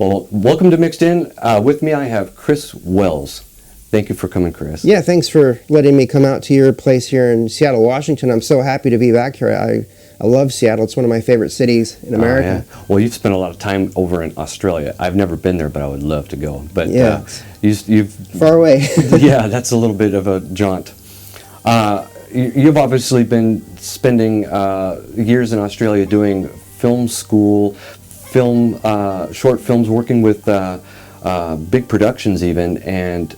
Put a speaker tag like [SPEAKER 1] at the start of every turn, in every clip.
[SPEAKER 1] Well, welcome to Mixed In. With me I have Chris Wells. Thank you for coming, Chris.
[SPEAKER 2] Yeah, thanks for letting me come out to your place here in Seattle, Washington. I'm so happy to be back here. I love Seattle. It's one of my favorite cities in America.
[SPEAKER 1] Yeah. Well, you've spent a lot of time over in Australia. I've never been there, but I would love to go. But
[SPEAKER 2] yeah,
[SPEAKER 1] you've
[SPEAKER 2] far away.
[SPEAKER 1] Yeah, that's a little bit of a jaunt. You've obviously been spending years in Australia doing film school, short films, working with big productions even, and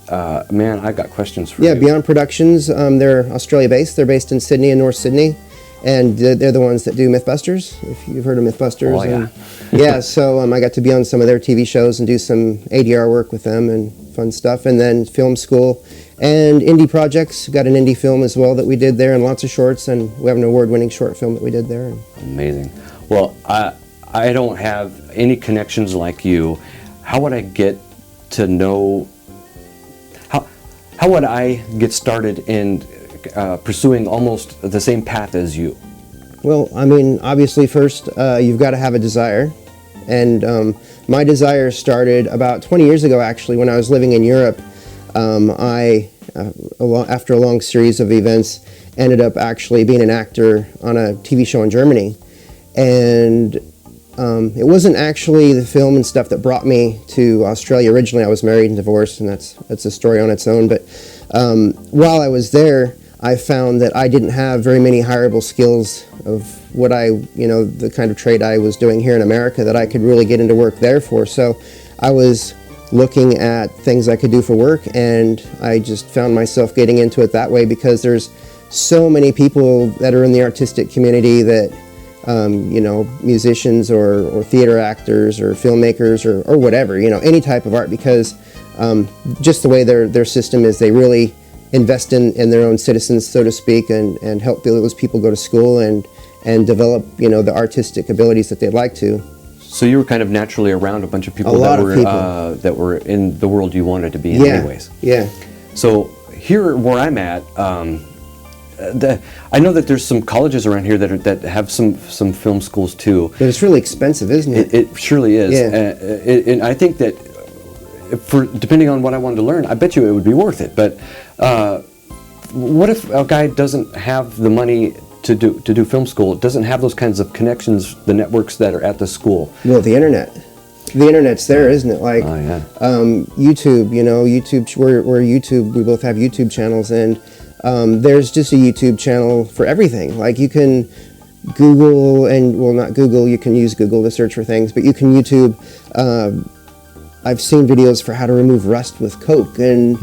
[SPEAKER 1] man, I got questions for you.
[SPEAKER 2] Yeah, Beyond Productions, they're Australia-based. They're based in Sydney and North Sydney, and they're the ones that do Mythbusters, if you've heard of Mythbusters.
[SPEAKER 1] Oh, yeah.
[SPEAKER 2] Yeah, so I got to be on some of their TV shows and do some ADR work with them and fun stuff, and then film school and indie projects. Got an indie film as well that we did there, and lots of shorts, and we have an award-winning short film that we did there.
[SPEAKER 1] Amazing. Well, I don't have any connections like you. How would I get to know, how would I get started in pursuing almost the same path as you?
[SPEAKER 2] Well, I mean, obviously first you've got to have a desire. And my desire started about 20 years ago, actually, when I was living in Europe. After a long series of events, ended up actually being an actor on a TV show in Germany. And it wasn't actually the film and stuff that brought me to Australia. Originally, I was married and divorced, and that's a story on its own. But while I was there, I found that I didn't have very many hireable skills of what the kind of trade I was doing here in America that I could really get into work there for. So I was looking at things I could do for work, and I just found myself getting into it that way because there's so many people that are in the artistic community that musicians or theater actors or filmmakers or whatever, any type of art, because just the way their system is, they really invest in their own citizens, so to speak, and help those people go to school and develop, the artistic abilities that they'd like to.
[SPEAKER 1] So you were kind of naturally around a bunch of people that were in the world you wanted to be in, anyways.
[SPEAKER 2] Yeah.
[SPEAKER 1] So here where I'm at, I know that there's some colleges around here that have some film schools too.
[SPEAKER 2] But it's really expensive, isn't it?
[SPEAKER 1] It surely is.
[SPEAKER 2] Yeah.
[SPEAKER 1] And I think that depending on what I wanted to learn, I bet you it would be worth it. But what if a guy doesn't have the money to do film school, doesn't have those kinds of connections, the networks that are at the school?
[SPEAKER 2] Well, the internet's there, isn't it? Like YouTube, we're YouTube, we both have YouTube channels, and there's just a YouTube channel for everything. Like you can Google, not Google, you can use Google to search for things, but you can YouTube. I've seen videos for how to remove rust with Coke, and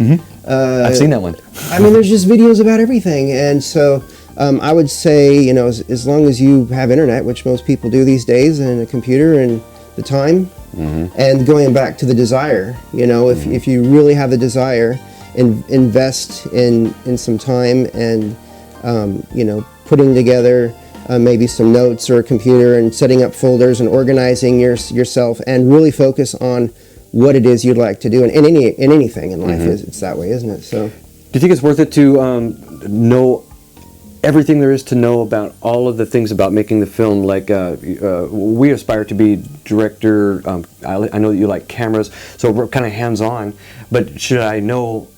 [SPEAKER 1] I've seen that one.
[SPEAKER 2] I mean, there's just videos about everything, and so I would say, as long as you have internet, which most people do these days, and a computer and the time, and going back to the desire, if you really have the desire, invest in some time and putting together maybe some notes or a computer and setting up folders and organizing yourself, and really focus on what it is you'd like to do. And in anything in life, it's that way, isn't it? So,
[SPEAKER 1] do you think it's worth it to know everything there is to know about all of the things about making the film? Like we aspire to be director. I know that you like cameras, so we're kind of hands-on. But should I know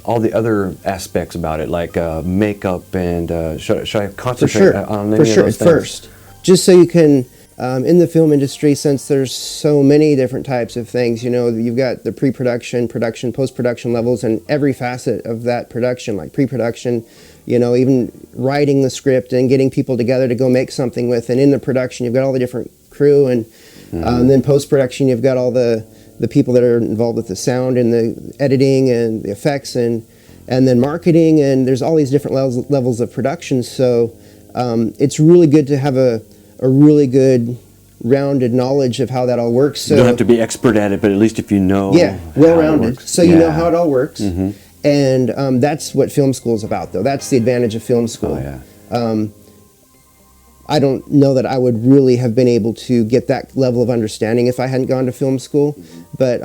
[SPEAKER 1] all the other aspects about it, like makeup, and should I concentrate on any of those things?
[SPEAKER 2] First, just so you can, in the film industry, since there's so many different types of things, you've got the pre-production, production, post-production levels, and every facet of that production, like pre-production, even writing the script and getting people together to go make something with, and in the production, you've got all the different crew, and then post-production, you've got all the people that are involved with the sound and the editing and the effects, and then marketing, and there's all these different levels of production. So it's really good to have a really good rounded knowledge of how that all works. So
[SPEAKER 1] you don't have to be expert at it, but at least if you know.
[SPEAKER 2] Yeah, well-rounded. So you know how it all works. And that's what film school is about, though. That's the advantage of film school. I don't know that I would really have been able to get that level of understanding if I hadn't gone to film school. But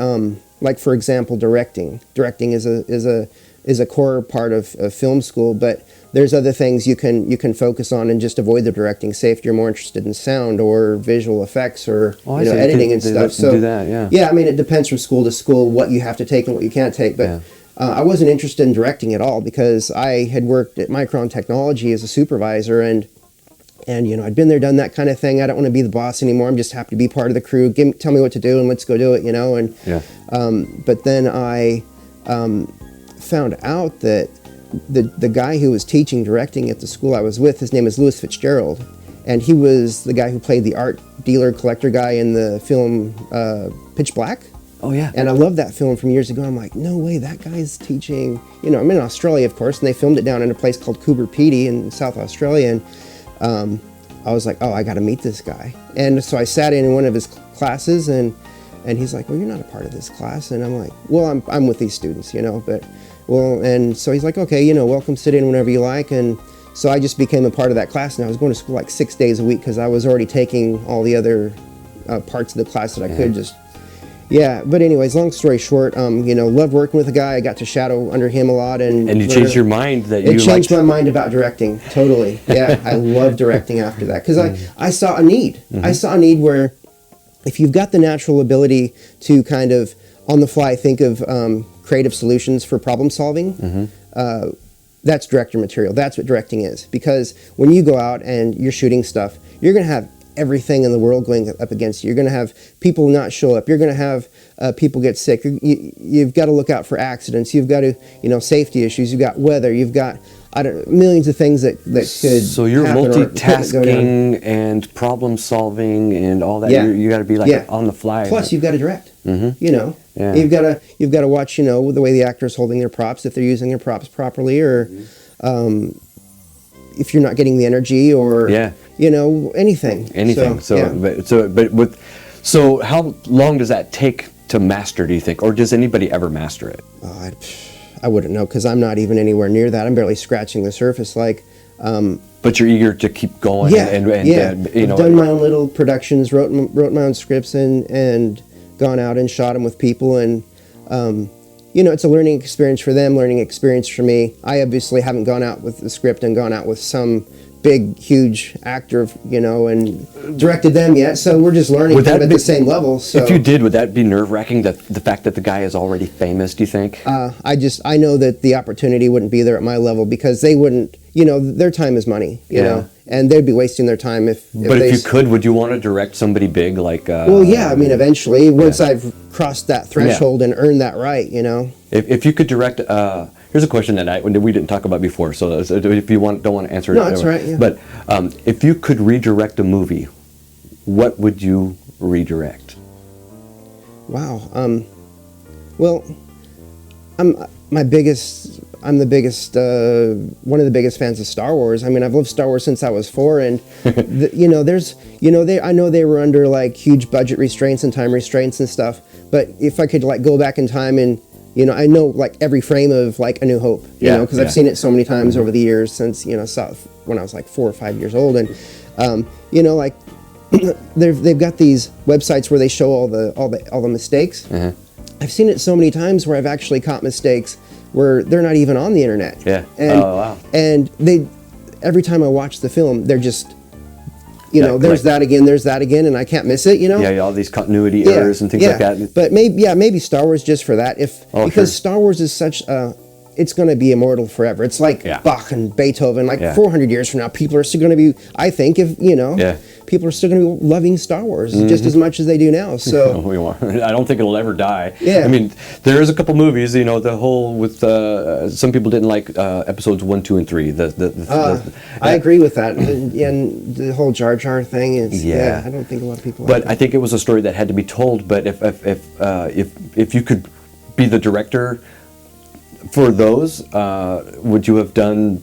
[SPEAKER 2] like, for example, directing is a core part of film school. But there's other things you can focus on and just avoid the directing. Say if you're more interested in sound or visual effects or editing and stuff. So
[SPEAKER 1] do that, yeah.
[SPEAKER 2] Yeah, I mean, it depends from school to school what you have to take and what you can't take. But I wasn't interested in directing at all because I had worked at Micron Technology as a supervisor, and I'd been there, done that kind of thing. I don't want to be the boss anymore. I'm just happy to be part of the crew. Tell me what to do and let's go do it, And but then I found out that the guy who was teaching directing at the school I was with, his name is Louis Fitzgerald, and he was the guy who played the art dealer collector guy in the film Pitch Black.
[SPEAKER 1] Oh yeah.
[SPEAKER 2] And I love that film from years ago. I'm like, no way, that guy's teaching. I'm in Australia, of course, and they filmed it down in a place called Coober Pedy in South Australia, and I was like, oh, I got to meet this guy. And so I sat in one of his classes, and he's like, well, you're not a part of this class. And I'm like, well, I'm with these students, and so he's like, okay, welcome, sit in whenever you like. And so I just became a part of that class, and I was going to school like 6 days a week because I was already taking all the other parts of the class that I could just. Yeah, but anyways, long story short, loved working with the guy. I got to shadow under him a lot, and
[SPEAKER 1] you changed your mind that
[SPEAKER 2] it changed my mind about directing totally. Yeah, I love directing after that because I saw a need. I saw a need where if you've got the natural ability to kind of on the fly think of creative solutions for problem solving, that's director material. That's what directing is, because when you go out and you're shooting stuff, you're going to have everything in the world going up against you. You're going to have people not show up. You're going to have people get sick. You've got to look out for accidents. You've got to, safety issues. You've got weather. You've got millions of things that could.
[SPEAKER 1] So you're multitasking and problem solving and all that. You got to be on the fly.
[SPEAKER 2] Plus, you've got to direct. You've got to watch. The way the actor's holding their props, if they're using their props properly, or if you're not getting the energy, or anything.
[SPEAKER 1] Anything. So how long does that take to master, do you think, or does anybody ever master it?
[SPEAKER 2] I wouldn't know, because I'm not even anywhere near that. I'm barely scratching the surface.
[SPEAKER 1] But you're eager to keep going.
[SPEAKER 2] I've done my own little productions, wrote my own scripts, and gone out and shot them with people, and it's a learning experience for them, learning experience for me. I obviously haven't gone out with the script and gone out with some big, huge actor, and directed them yet. So we're just learning at the same level. So
[SPEAKER 1] if you did, would that be nerve-wracking, the fact that the guy is already famous, do you think?
[SPEAKER 2] I know that the opportunity wouldn't be there at my level, because they wouldn't, their time is money, you know, and they'd be wasting their time if
[SPEAKER 1] you could, would you want to direct somebody big like...
[SPEAKER 2] well, yeah, I mean, eventually, once I've crossed that threshold and earned that right,
[SPEAKER 1] If you could direct... here's a question that we didn't talk about before, so if you don't want to answer it...
[SPEAKER 2] No, that's right, yeah.
[SPEAKER 1] But if you could redirect a movie, what would you redirect?
[SPEAKER 2] Wow. Well, I'm the biggest, one of the biggest fans of Star Wars. I mean, I've loved Star Wars since I was 4, and I know they were under like huge budget restraints and time restraints and stuff. But if I could go back in time and I know like every frame of like A New Hope, because I've seen it so many times over the years since saw it when I was like 4 or 5 years old, and they've got these websites where they show all the mistakes. I've seen it so many times where I've actually caught mistakes where they're not even on the internet.
[SPEAKER 1] Yeah.
[SPEAKER 2] And,
[SPEAKER 1] oh wow.
[SPEAKER 2] And every time I watch the film, they're just there's that again, and I can't miss it,
[SPEAKER 1] Yeah, all these continuity errors and things like that.
[SPEAKER 2] But maybe Star Wars just for that, because Star Wars is such it's going to be immortal forever. It's like Bach and Beethoven. 400 years from now, people are still going to be, I think, people are still going to be loving Star Wars just as much as they do now. So
[SPEAKER 1] I don't think it'll ever die.
[SPEAKER 2] Yeah.
[SPEAKER 1] I mean, there is a couple movies, the whole with some people didn't like episodes 1, 2, and 3.
[SPEAKER 2] I agree with that, and the whole Jar Jar thing. I don't think a lot of people.
[SPEAKER 1] But I think it was a story that had to be told. But if you could be the director for those, would you have done,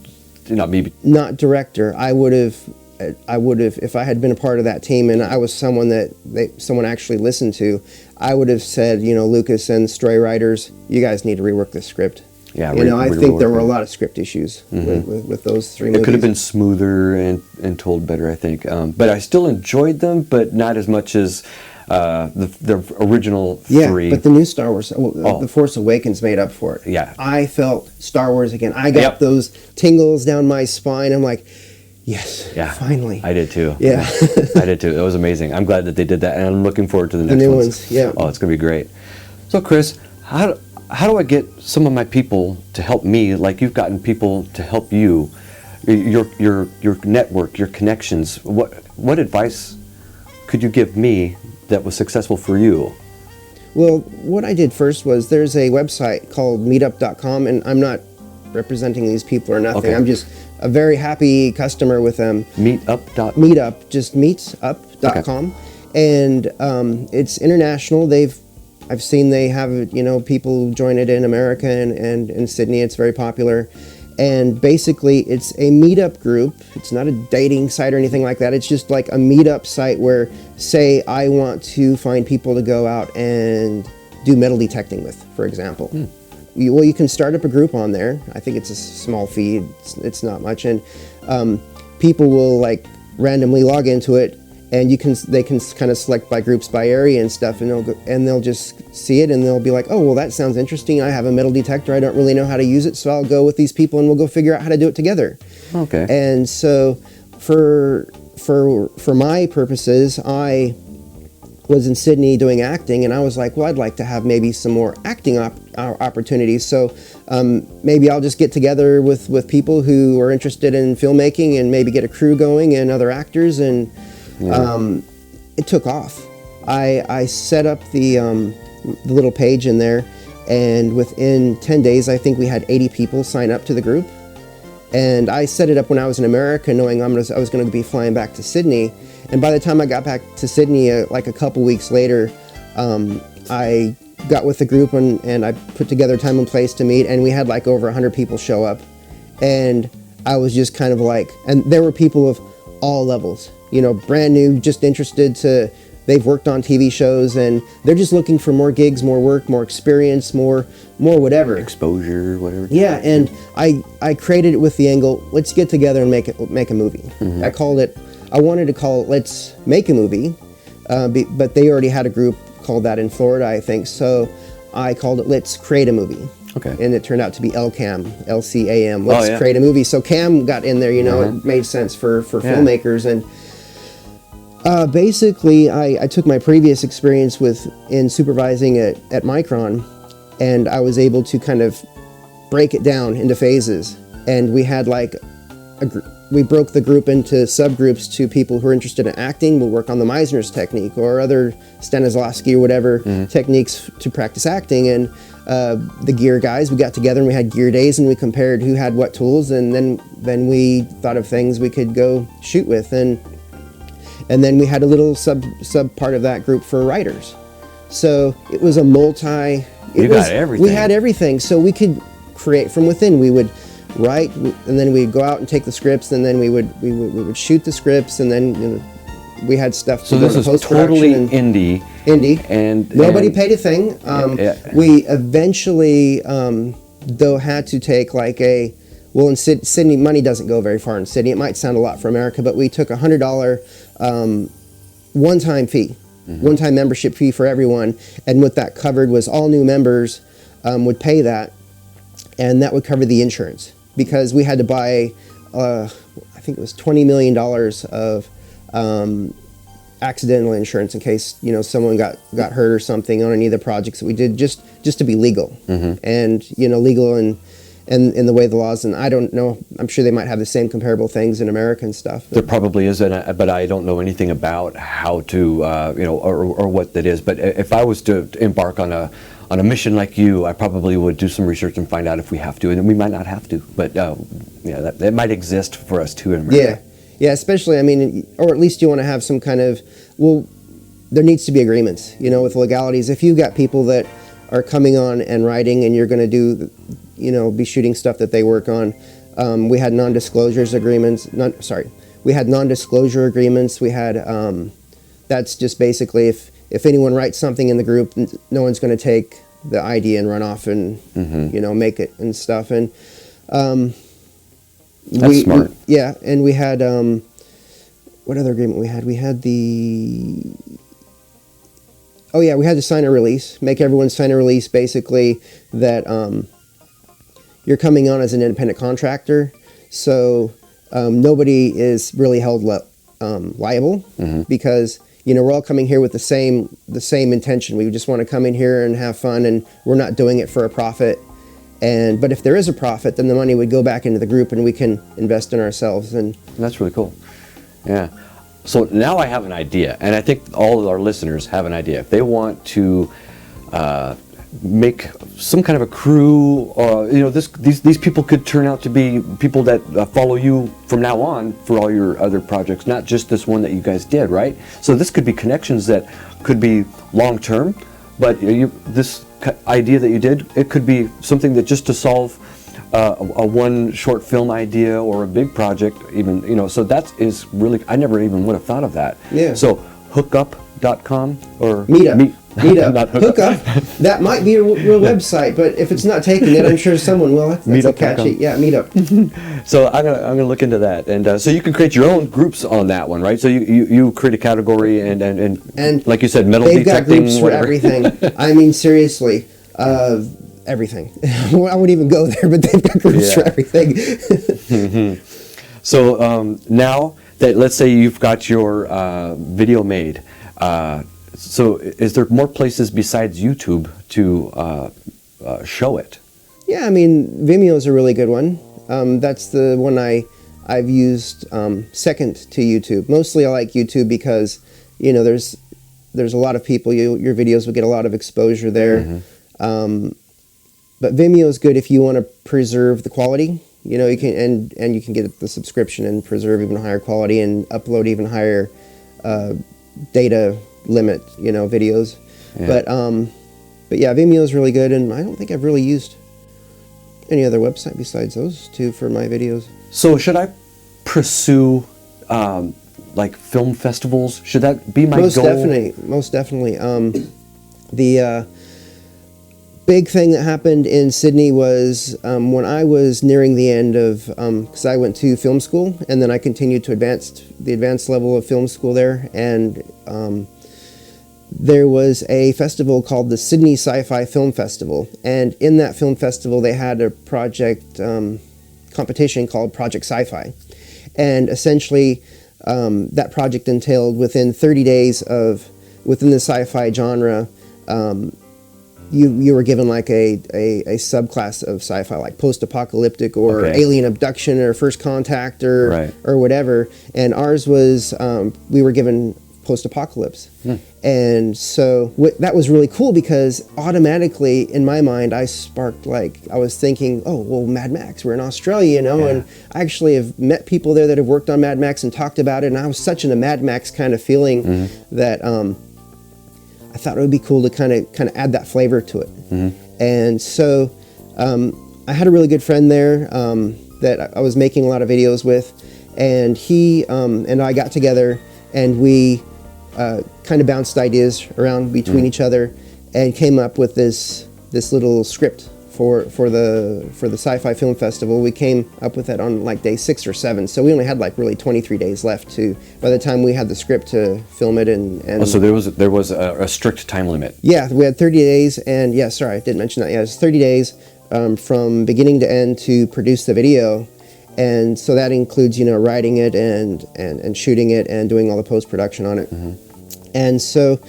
[SPEAKER 1] maybe
[SPEAKER 2] not director? I would have, if I had been a part of that team and I was someone that someone actually listened to, I would have said, Lucas and Screenwriters, you guys need to rework this script.
[SPEAKER 1] Yeah,
[SPEAKER 2] I think there were a lot of script issues with those 3 movies.
[SPEAKER 1] It could have been smoother and told better, I think. But I still enjoyed them, but not as much as the original
[SPEAKER 2] Yeah,
[SPEAKER 1] three.
[SPEAKER 2] but the new Star Wars, The Force Awakens made up for it.
[SPEAKER 1] Yeah.
[SPEAKER 2] I felt Star Wars again. I got those tingles down my spine. I'm like, yes, finally.
[SPEAKER 1] I did too.
[SPEAKER 2] Yeah.
[SPEAKER 1] I did too. It was amazing. I'm glad that they did that, and I'm looking forward to the next
[SPEAKER 2] new
[SPEAKER 1] ones.
[SPEAKER 2] ones, yeah.
[SPEAKER 1] Oh, it's going to be great. So, Chris, how do I get some of my people to help me, like you've gotten people to help you, your network, your connections? What advice could you give me that was successful for you?
[SPEAKER 2] Well, what I did first was there's a website called meetup.com, and I'm not representing these people or nothing.
[SPEAKER 1] Okay.
[SPEAKER 2] I'm just a very happy customer with them. Meetup, just meetup.com. Okay. And it's international. I've seen they have, people join it in America and in Sydney. It's very popular. And basically, it's a meetup group. It's not a dating site or anything like that. It's just like a meetup site where, say, I want to find people to go out and do metal detecting with, for example. You can start up a group on there. I think it's a small fee. It's not much. And people will like randomly log into it, and they can kind of select by groups by area and stuff, and they'll just see it, and they'll be like, oh, well, that sounds interesting. I have a metal detector. I don't really know how to use it, so I'll go with these people and we'll go figure out how to do it together.
[SPEAKER 1] Okay.
[SPEAKER 2] And so for my purposes, I was in Sydney doing acting, and I was like, well, I'd like to have maybe some more acting opportunities. So maybe I'll just get together with people who are interested in filmmaking and maybe get a crew going and other actors, and it took off. I set up the little page in there, and within 10 days, I think we had 80 people sign up to the group. And I set it up when I was in America, knowing I was going to be flying back to Sydney. And by the time I got back to Sydney, like a couple weeks later, I got with the group and I put together time and place to meet, and we had like over 100 people show up. And I was just kind of like, and there were people of all levels, brand new, just interested they've worked on TV shows, and they're just looking for more gigs, more work, more experience, more whatever.
[SPEAKER 1] Exposure, whatever.
[SPEAKER 2] Yeah, and I created it with the angle, let's get together and make a movie. I wanted to call it Let's Make a Movie, but they already had a group called that in Florida, I think, so I called it Let's Create a Movie.
[SPEAKER 1] Okay.
[SPEAKER 2] And it turned out to be LCAM, LCAM, Let's Create a Movie. So CAM got in there, it made sense for filmmakers. And basically, I took my previous experience in supervising at Micron, and I was able to kind of break it down into phases. And we had like we broke the group into subgroups to people who are interested in acting. We'll work on the Meisner's technique or other Stanislavski or whatever techniques to practice acting. And the gear guys, we got together and we had gear days, and we compared who had what tools, and then we thought of things we could go shoot with. And then we had a little sub part of that group for writers. So it was a
[SPEAKER 1] got everything.
[SPEAKER 2] We had everything, so we could create from within. We would write, and then we'd go out and take the scripts, and then we would shoot the scripts, and then we had stuff.
[SPEAKER 1] So this is totally indie, and
[SPEAKER 2] nobody paid a thing. We eventually, though, had to take like in Sydney, money doesn't go very far in Sydney. It might sound a lot for America, but we took $100 one-time fee, one-time membership fee for everyone, and what that covered was all new members would pay that, and that would cover the insurance, because we had to buy, I think it was $20 million of accidental insurance in case someone got hurt or something on any of the projects that we did, just to be legal, and legal and the way the laws, and I don't know, I'm sure they might have the same comparable things in America and stuff.
[SPEAKER 1] There probably is, but I don't know anything about how to, or what that is. But if I was to embark on a mission like you, I probably would do some research and find out if we have to, and we might not have to, but that might exist for us too in America.
[SPEAKER 2] Yeah, especially, or at least you want to have some kind of, there needs to be agreements, with legalities. If you've got people that are coming on and writing, and you're going to do, be shooting stuff that they work on. We had non-disclosures agreements. We had non-disclosure agreements. We had, that's just basically if anyone writes something in the group, no one's going to take the idea and run off and, make it and stuff. And
[SPEAKER 1] that's smart.
[SPEAKER 2] And we had, what other agreement we had? We had Oh yeah, we had to sign a release, make everyone sign a release, basically that you're coming on as an independent contractor, so nobody is really held liable, because we're all coming here with the same intention. We just want to come in here and have fun, and we're not doing it for a profit. But if there is a profit, then the money would go back into the group, and we can invest in ourselves. And
[SPEAKER 1] that's really cool. Yeah. So now I have an idea, and I think all of our listeners have an idea. If they want to make some kind of a crew, these people could turn out to be people that follow you from now on for all your other projects, not just this one that you guys did, right? So this could be connections that could be long term, but this idea that you did, it could be something that just to solve a one short film idea or a big project, even, so that is really, I never even would have thought of that.
[SPEAKER 2] Yeah.
[SPEAKER 1] So hookup.com or
[SPEAKER 2] Meetup.
[SPEAKER 1] Not
[SPEAKER 2] hookup. That might be a real website, but if it's not taken yet, I'm sure someone will. That's a catchy. Yeah, Meetup.
[SPEAKER 1] So I'm gonna look into that, and so you can create your own groups on that one, right? So you create a category and like you said, metal
[SPEAKER 2] they've
[SPEAKER 1] detecting.
[SPEAKER 2] Got groups
[SPEAKER 1] whatever.
[SPEAKER 2] for everything. I mean, seriously, everything. I wouldn't even go there, but they've got groups for everything.
[SPEAKER 1] So now that, let's say you've got your video made. So is there more places besides YouTube to show it?
[SPEAKER 2] Yeah, I mean, Vimeo is a really good one. That's the one I've used second to YouTube. Mostly I like YouTube because, there's a lot of people, your videos will get a lot of exposure there. But Vimeo is good if you want to preserve the quality. You can and you can get the subscription and preserve even higher quality and upload even higher data limit, videos. Yeah. But yeah, Vimeo is really good, and I don't think I've really used any other website besides those two for my videos.
[SPEAKER 1] So should I pursue like film festivals? Should that be my goal?
[SPEAKER 2] Most definitely. The big thing that happened in Sydney was when I was nearing the end of, because I went to film school, and then I continued to the advanced level of film school there, and there was a festival called the Sydney Sci-Fi Film Festival, and in that film festival they had a project competition called Project Sci-Fi, and essentially that project entailed within 30 days within the sci-fi genre, you were given like a subclass of sci-fi, like post-apocalyptic or alien abduction or first contact or whatever, and ours was we were given post-apocalypse. And so that was really cool because automatically in my mind I was thinking, oh well, Mad Max, we're in Australia, and I actually have met people there that have worked on Mad Max and talked about it, and I was such in a Mad Max kind of feeling that I thought it would be cool to kind of add that flavor to it. And so I had a really good friend there that I was making a lot of videos with, and he and I got together and we kind of bounced ideas around between each other and came up with this little script for the Sci-Fi Film Festival. We came up with it on like day 6 or 7, so we only had like really 23 days left by the time we had the script to film it. And
[SPEAKER 1] so there was a strict time limit.
[SPEAKER 2] Yeah, we had 30 days, and sorry, I didn't mention that. Yeah, it was 30 days from beginning to end to produce the video. And so that includes, writing it and shooting it and doing all the post-production on it. And so,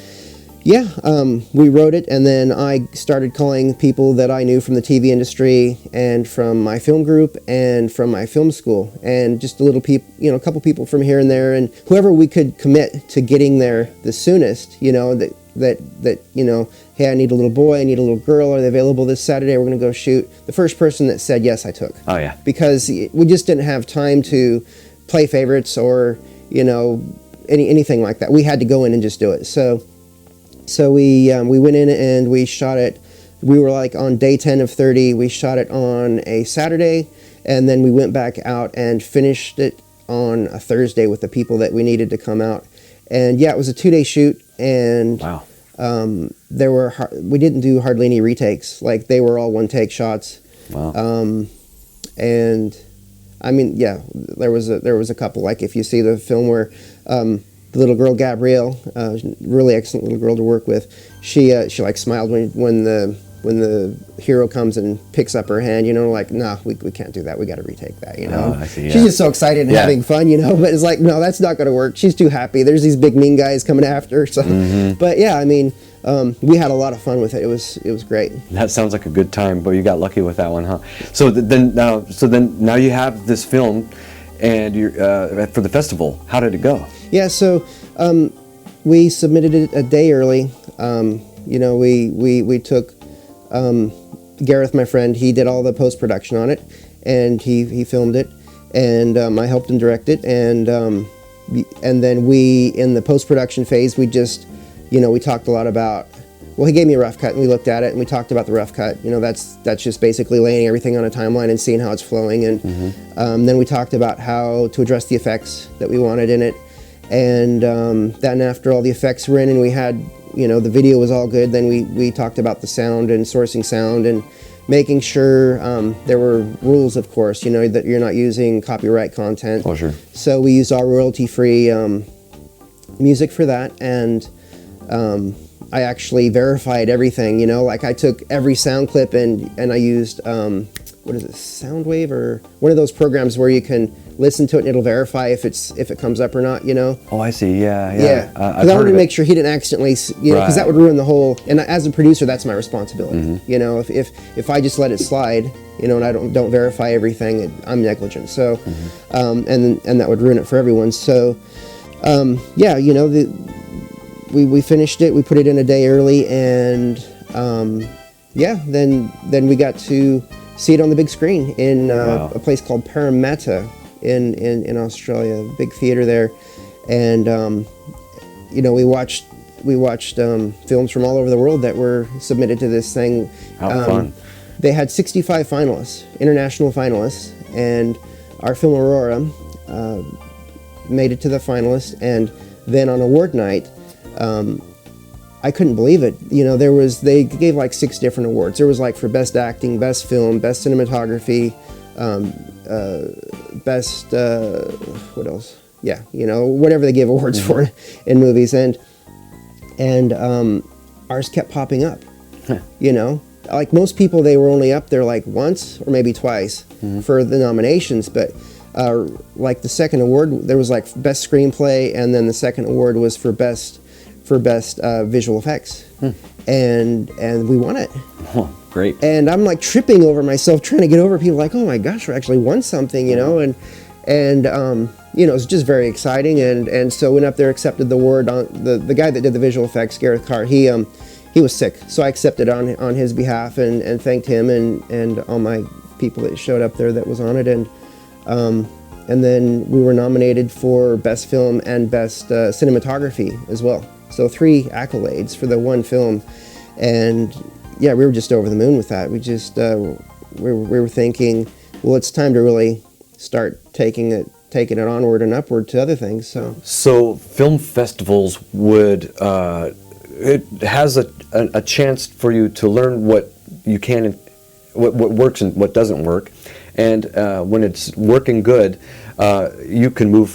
[SPEAKER 2] we wrote it, and then I started calling people that I knew from the TV industry and from my film group and from my film school, and just a couple people from here and there, and whoever we could commit to getting there the soonest, that hey, I need a little boy, I need a little girl, are they available this Saturday, we're going to go shoot. The first person that said yes, I took. Oh yeah. Because we just didn't have time to play favorites or, anything like that. We had to go in and just do it. So we went in and we shot it. We were like on day 10 of 30, we shot it on a Saturday, and then we went back out and finished it on a Thursday with the people that we needed to come out. And yeah, it was a 2-day shoot, and wow. We didn't do hardly any retakes. Like, they were all one-take shots. Wow. And I mean, yeah, there was a couple. Like, if you see the film where the little girl Gabrielle, really excellent little girl to work with, she like smiled when the hero comes and picks up her hand, like, nah, we can't do that. We got to retake that,
[SPEAKER 1] Oh, I see, yeah.
[SPEAKER 2] She's just so excited and having fun, but it's like, no, that's not going to work. She's too happy. There's these big mean guys coming after her. So, but yeah, I mean, we had a lot of fun with it. It was great.
[SPEAKER 1] That sounds like a good time, but you got lucky with that one, huh? So then now you have this film, and you're for the festival. How did it go?
[SPEAKER 2] Yeah, so we submitted it a day early. We took Gareth, my friend. He did all the post-production on it, and he filmed it, and I helped him direct it, and then we, in the post-production phase, we just, we talked a lot about, well, he gave me a rough cut, and we looked at it, and we talked about the rough cut. That's just basically laying everything on a timeline and seeing how it's flowing, and then we talked about how to address the effects that we wanted in it, and then after all the effects were in and we had, the video was all good, then we talked about the sound and sourcing sound and making sure there were rules, of course, that you're not using copyright content.
[SPEAKER 1] Oh, sure.
[SPEAKER 2] So we used all royalty-free music for that, and I actually verified everything, like I took every sound clip and I used, what is it, Soundwave, or one of those programs where you can listen to it and it'll verify if it comes up or not,
[SPEAKER 1] Oh, I see. Yeah.
[SPEAKER 2] Because I wanted to make sure he didn't accidentally, because that would ruin the whole. And as a producer, that's my responsibility. If I just let it slide, and I don't verify everything, I'm negligent. So, and that would ruin it for everyone. So, we finished it. We put it in a day early, and then we got to see it on the big screen in a place called Parramatta in Australia, a big theater there, and we watched films from all over the world that were submitted to this thing.
[SPEAKER 1] How fun!
[SPEAKER 2] They had 65 finalists, international finalists, and our film Aurora made it to the finalists. And then on award night, I couldn't believe it. They gave like 6 different awards. There was like for best acting, best film, best cinematography, best what else? Yeah, whatever they give awards for in movies, and ours kept popping up. Like most people, they were only up there like once or maybe twice for the nominations, but like the second award, there was like best screenplay, and then the second award was for best visual effects, and we won it.
[SPEAKER 1] Oh, great!
[SPEAKER 2] And I'm like tripping over myself trying to get over people, like, oh my gosh, we actually won something, and it's just very exciting. And so went up there, accepted the award. On the guy that did the visual effects, Gareth Carr, he was sick, so I accepted on his behalf and thanked him and all my people that showed up there that was on it, and then we were nominated for best film and best cinematography as well. So 3 accolades for the one film, and we were just over the moon with that. We just we were thinking, well, it's time to really start taking it onward and upward to other things. So
[SPEAKER 1] film festivals would it has a chance for you to learn what you can, what works and what doesn't work, and when it's working good, you can move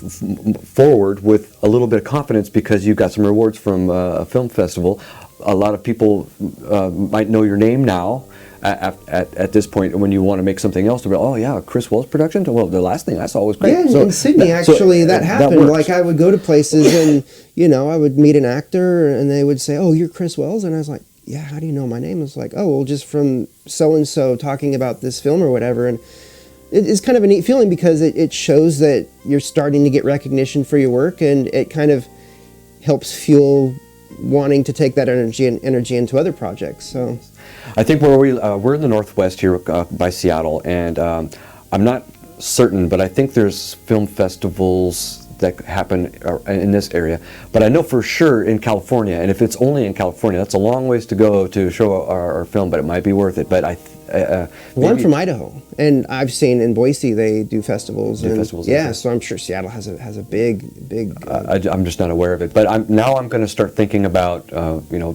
[SPEAKER 1] forward with a little bit of confidence because you got some rewards from a film festival. A lot of people might know your name now at this point when you want to make something else. To be, oh yeah, Chris Wells production. Well, the last thing I saw was great.
[SPEAKER 2] Yeah, in Sydney that happened. Like I would go to places and I would meet an actor and they would say, "Oh, you're Chris Wells," and I was like, "Yeah, how do you know my name?" It's like, "Oh, well, just from so and so talking about this film or whatever." And it's kind of a neat feeling because it shows that you're starting to get recognition for your work, and it kind of helps fuel wanting to take that energy into other projects. So,
[SPEAKER 1] I think we're in the Northwest here by Seattle, and I'm not certain, but I think there's film festivals that happen in this area. But I know for sure in California, and if it's only in California, that's a long ways to go to show our film, but it might be worth it. But
[SPEAKER 2] one from Idaho, and I've seen in Boise they do festivals. Yeah, so I'm sure Seattle has a big.
[SPEAKER 1] I'm just not aware of it, but I'm going to start thinking about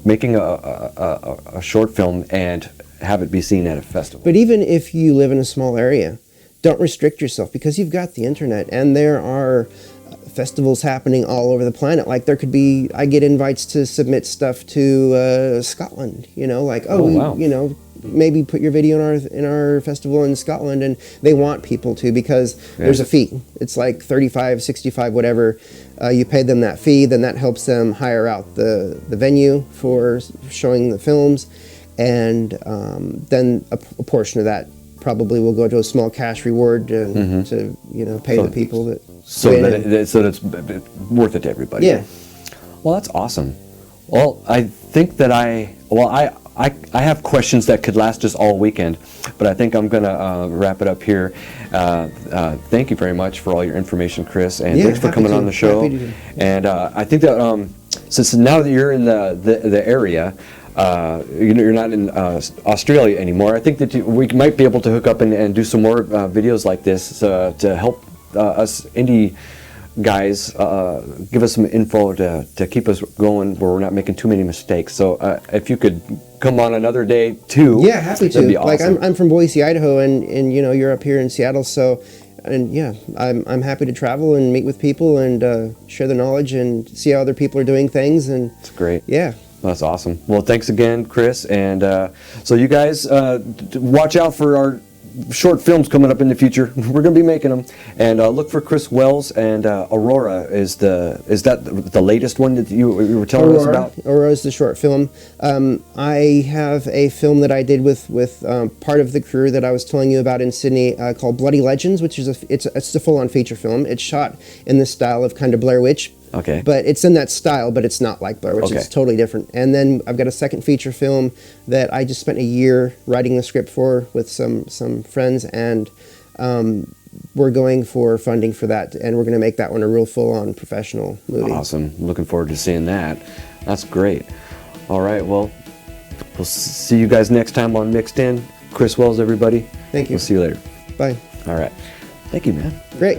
[SPEAKER 1] making a short film and have it be seen at a festival.
[SPEAKER 2] But even if you live in a small area, don't restrict yourself because you've got the internet, and there are festivals happening all over the planet. Like there could be, I get invites to submit stuff to Scotland. You know, like
[SPEAKER 1] wow.
[SPEAKER 2] you know, maybe put your video in our festival in Scotland, and they want people to, because there's a fee. It's like 35, 65, whatever. You pay them that fee, then that helps them hire out the venue for showing the films, and then a portion of that probably will go to a small cash reward to you know, pay the people that
[SPEAKER 1] so it's worth it to everybody.
[SPEAKER 2] Yeah.
[SPEAKER 1] Well, that's awesome. Well, I think that I have questions that could last us all weekend, but I think I'm gonna wrap it up here. Thank you very much for all your information, Chris, and thanks for coming on the show. And I think that since now that you're in the area, you're not in Australia anymore, I think that we might be able to hook up and do some more videos like this to help us indie guys, give us some info to keep us going where we're not making too many mistakes. So if you could come on another day too.
[SPEAKER 2] Yeah, happy to.
[SPEAKER 1] That'd be awesome.
[SPEAKER 2] Like I'm from Boise, Idaho, and you know, you're up here in Seattle, so, and yeah, I'm happy to travel and meet with people and share the knowledge and see how other people are doing things. And
[SPEAKER 1] it's great.
[SPEAKER 2] Yeah.
[SPEAKER 1] That's awesome. Well, thanks again, Chris. And so you guys watch out for our short films coming up in the future. We're going to be making them, and look for Chris Wells. And Aurora is that the latest one that you were telling us about?
[SPEAKER 2] Aurora is the short film. I have a film that I did with part of the crew that I was telling you about in Sydney called Bloody Legends, which is it's a full-on feature film. It's shot in the style of kind of Blair Witch.
[SPEAKER 1] Okay.
[SPEAKER 2] But it's in that style, but it's not like Blair Witch.
[SPEAKER 1] Okay.
[SPEAKER 2] It's totally different. And then I've got a second feature film that I just spent a year writing the script for with some friends, and we're going for funding for that, and we're going to make that one a real full-on professional movie.
[SPEAKER 1] Awesome. Looking forward to seeing that. That's great. all right, well, we'll see you guys next time on Mixed In. Chris Wells, everybody.
[SPEAKER 2] Thank you.
[SPEAKER 1] We'll see you later.
[SPEAKER 2] Bye.
[SPEAKER 1] All right. Thank you, man.
[SPEAKER 2] Great.